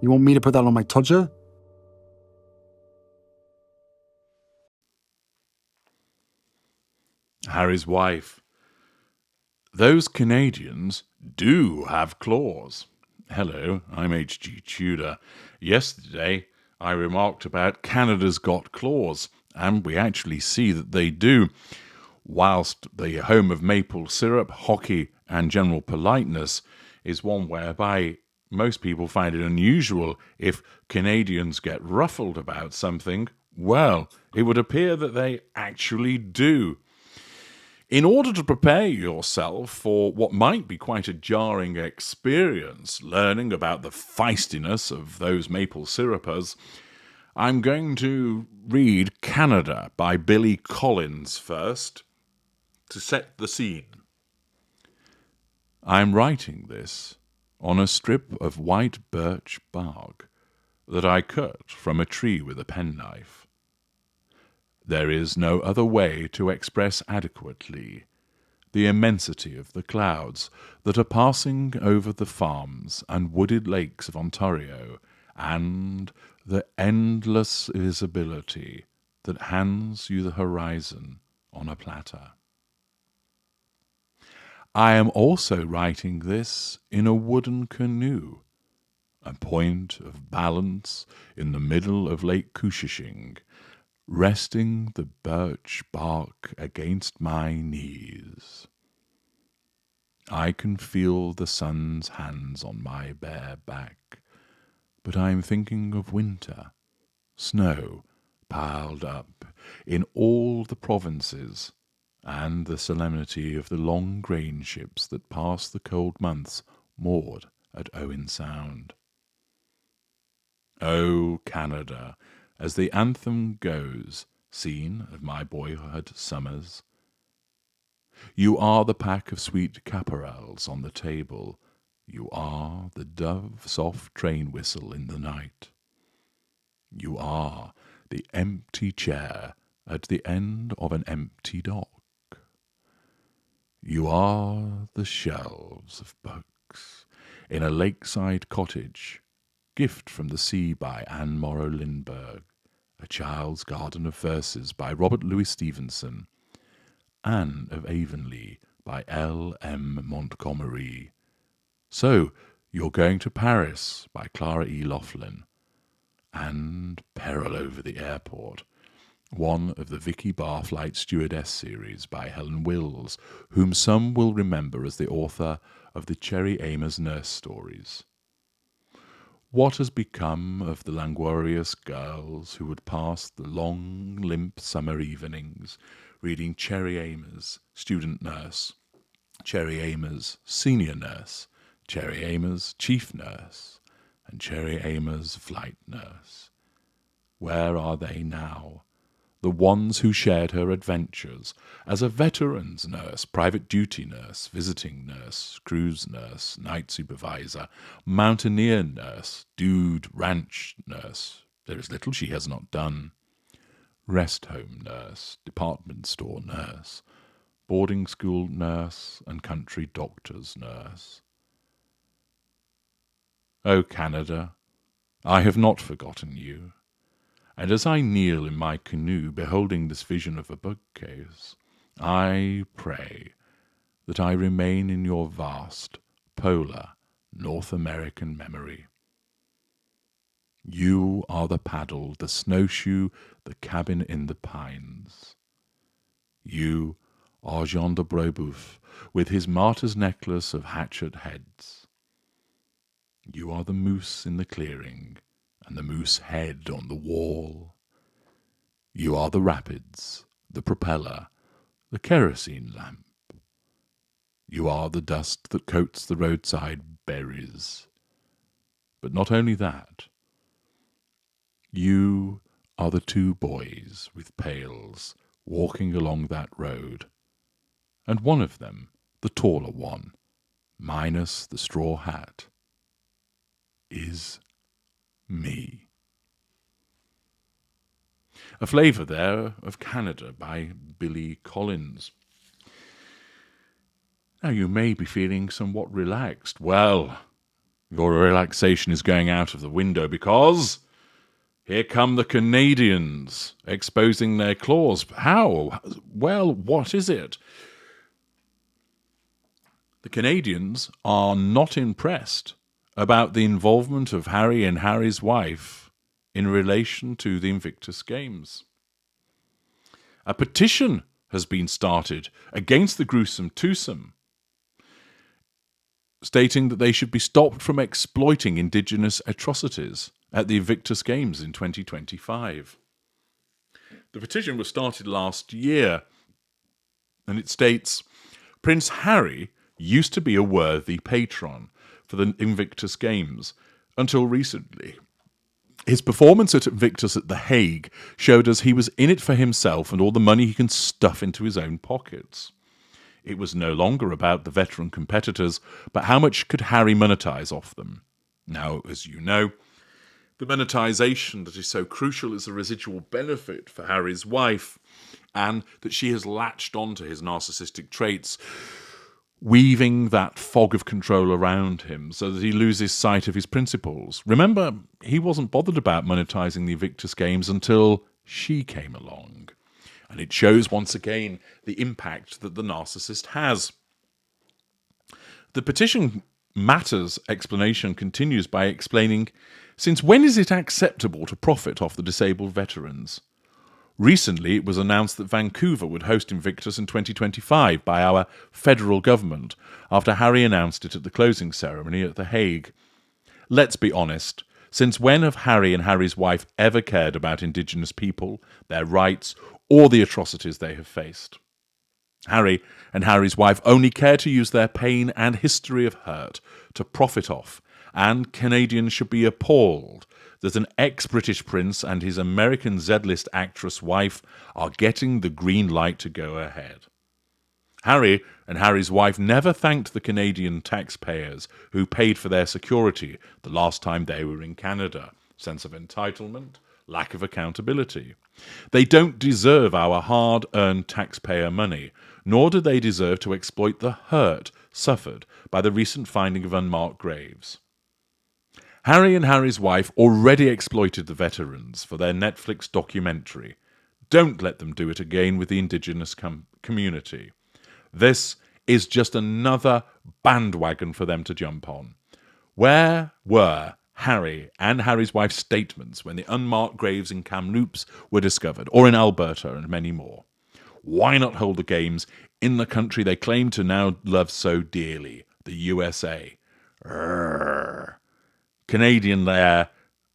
You want me to put that on my todger? Harry's wife. Those Canadians do have claws. Hello, I'm H.G. Tudor. Yesterday, I remarked about Canada's got claws, and we actually see that they do. Whilst the home of maple syrup, hockey, and general politeness is one whereby most people find it unusual if Canadians get ruffled about something, well, it would appear that they actually do. In order to prepare yourself for what might be quite a jarring experience, learning about the feistiness of those maple syrupers, I'm going to read Canada by Billy Collins first to set the scene. I'm writing this on a strip of white birch bark that I cut from a tree with a penknife. There is no other way to express adequately the immensity of the clouds that are passing over the farms and wooded lakes of Ontario, and the endless visibility that hands you the horizon on a platter. I am also writing this in a wooden canoe, a point of balance in the middle of Lake Couchiching, resting the birch bark against my knees. I can feel the sun's hands on my bare back, but I am thinking of winter, snow piled up in all the provinces, and the solemnity of the long grain ships that pass the cold months moored at Owen Sound. O Canada, as the anthem goes, scene of my boyhood summers, you are the pack of sweet caporals on the table. You are the dove-soft train whistle in the night. You are the empty chair at the end of an empty dock. You are the shelves of books in a lakeside cottage, gift from the sea by Anne Morrow Lindbergh, A Child's Garden of Verses by Robert Louis Stevenson, Anne of Avonlea by L. M. Montgomery. So, You're Going to Paris by Clara E. Laughlin, and Peril Over the Airport, one of the Vicky Barr Flight Stewardess series by Helen Wills, whom some will remember as the author of the Cherry Amers nurse stories. What has become of the languorous girls who would pass the long, limp summer evenings reading Cherry Amers, student nurse, Cherry Amers, senior nurse, Cherry Amers, chief nurse, and Cherry Amers, flight nurse? Where are they now? The ones who shared her adventures as a veteran's nurse, private duty nurse, visiting nurse, cruise nurse, night supervisor, mountaineer nurse, dude ranch nurse. There is little she has not done. Rest home nurse, department store nurse, boarding school nurse, and country doctor's nurse. O Canada, I have not forgotten you. And as I kneel in my canoe beholding this vision of a bookcase, I pray that I remain in your vast, polar, North American memory. You are the paddle, the snowshoe, the cabin in the pines. You are Jean de Brebeuf with his martyr's necklace of hatchet heads. You are the moose in the clearing, and the moose head on the wall. You are the rapids, the propeller, the kerosene lamp. You are the dust that coats the roadside berries. But not only that. You are the two boys with pails walking along that road, and one of them, the taller one, minus the straw hat, is me. A flavour there of Canada by Billy Collins. Now you may be feeling somewhat relaxed. Well, Your relaxation is going out of the window because here come the Canadians exposing their claws. How? Well, what is it? The Canadians are not impressed about the involvement of Harry and Harry's wife in relation to the Invictus Games. A petition has been started against the gruesome twosome, stating that they should be stopped from exploiting Indigenous atrocities at the Invictus Games in 2025. The petition was started last year, and it states, Prince Harry used to be a worthy patron for the Invictus Games until recently. His performance at Invictus at The Hague showed us he was in it for himself and all the money he can stuff into his own pockets. It was no longer about the veteran competitors, but how much could Harry monetize off them? Now, as you know, the monetization that is so crucial is the residual benefit for Harry's wife, and that she has latched onto his narcissistic traits, weaving that fog of control around him so that he loses sight of his principles. Remember, he wasn't bothered about monetizing the Invictus Games until she came along. And it shows once again the impact that the narcissist has. The petition matters explanation continues by explaining, since when is it acceptable to profit off the disabled veterans? Recently, it was announced that Vancouver would host Invictus in 2025 by our federal government, after Harry announced it at the closing ceremony at The Hague. Let's be honest, since when have Harry and Harry's wife ever cared about Indigenous people, their rights, or the atrocities they have faced? Harry and Harry's wife only care to use their pain and history of hurt to profit off, and Canadians should be appalled that an ex-British prince and his American Z-list actress wife are getting the green light to go ahead. Harry and Harry's wife never thanked the Canadian taxpayers who paid for their security the last time they were in Canada. Sense of entitlement, lack of accountability. They don't deserve our hard-earned taxpayer money, nor do they deserve to exploit the hurt suffered by the recent finding of unmarked graves. Harry and Harry's wife already exploited the veterans for their Netflix documentary. Don't let them do it again with the Indigenous community. This is just another bandwagon for them to jump on. Where were Harry and Harry's wife's statements when the unmarked graves in Kamloops were discovered, or in Alberta and many more? Why not hold the games in the country they claim to now love so dearly, the USA? Canadian there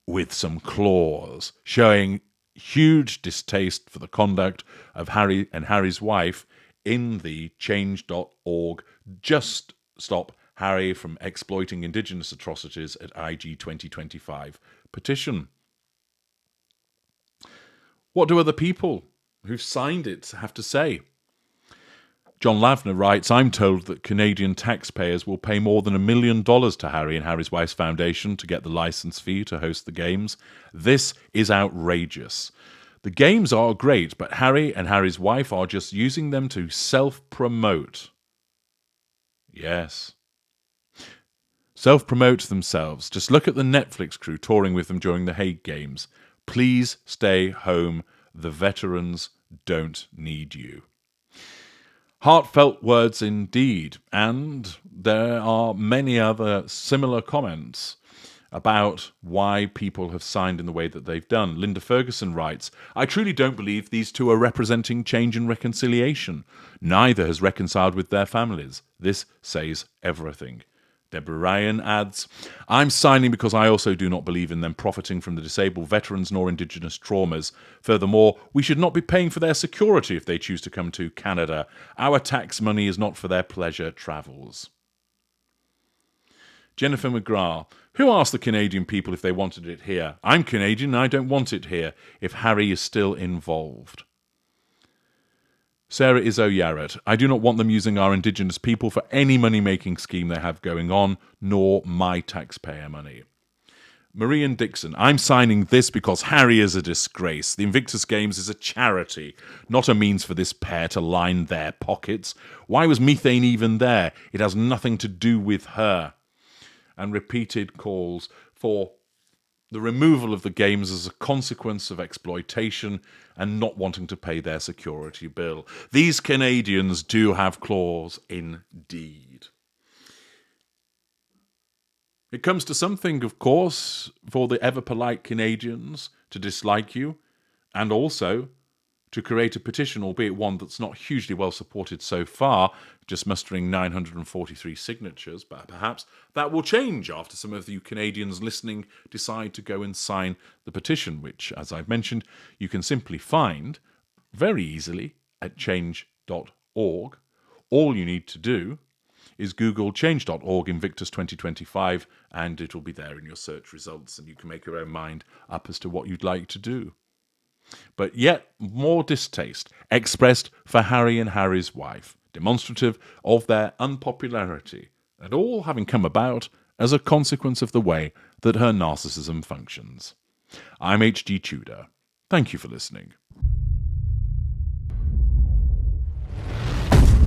with some claws, showing huge distaste for the conduct of Harry and Harry's wife in the change.org Just Stop Harry from Exploiting Indigenous Atrocities at IG 2025 petition. What do other people who've signed it have to say? John Lavner writes, I'm told that Canadian taxpayers will pay more than $1 million to Harry and Harry's Wife's Foundation to get the license fee to host the games. This is outrageous. The games are great, but Harry and Harry's wife are just using them to self-promote. Yes. Self-promote themselves. Just look at the Netflix crew touring with them during the Hague Games. Please stay home. The veterans don't need you. Heartfelt words indeed, and there are many other similar comments about why people have signed in the way that they've done. Linda Ferguson writes, I truly don't believe these two are representing change and reconciliation. Neither has reconciled with their families. This says everything. Deborah Ryan adds, I'm signing because I also do not believe in them profiting from the disabled veterans nor Indigenous traumas. Furthermore, we should not be paying for their security if they choose to come to Canada. Our tax money is not for their pleasure travels. Jennifer McGrath, who asked the Canadian people if they wanted it here? I'm Canadian and I don't want it here if Harry is still involved. Sarah Izzo Yarrett, I do not want them using our Indigenous people for any money-making scheme they have going on, nor my taxpayer money. Marian Dixon, I'm signing this because Harry is a disgrace. The Invictus Games is a charity, not a means for this pair to line their pockets. Why was methane even there? It has nothing to do with her. and repeated calls for the removal of the games as a consequence of exploitation and not wanting to pay their security bill. These Canadians do have claws indeed. It comes to something, of course, for the ever-polite Canadians to dislike you, and also to create a petition, albeit one that's not hugely well supported so far, just mustering 943 signatures, but perhaps that will change after some of you Canadians listening decide to go and sign the petition, which, as I've mentioned, you can simply find very easily at change.org. All you need to do is Google change.org Invictus 2025, and it'll be there in your search results, and you can make your own mind up as to what you'd like to do. But yet more distaste expressed for Harry and Harry's wife, demonstrative of their unpopularity, and all having come about as a consequence of the way that her narcissism functions. I'm H.G. Tudor. Thank you for listening.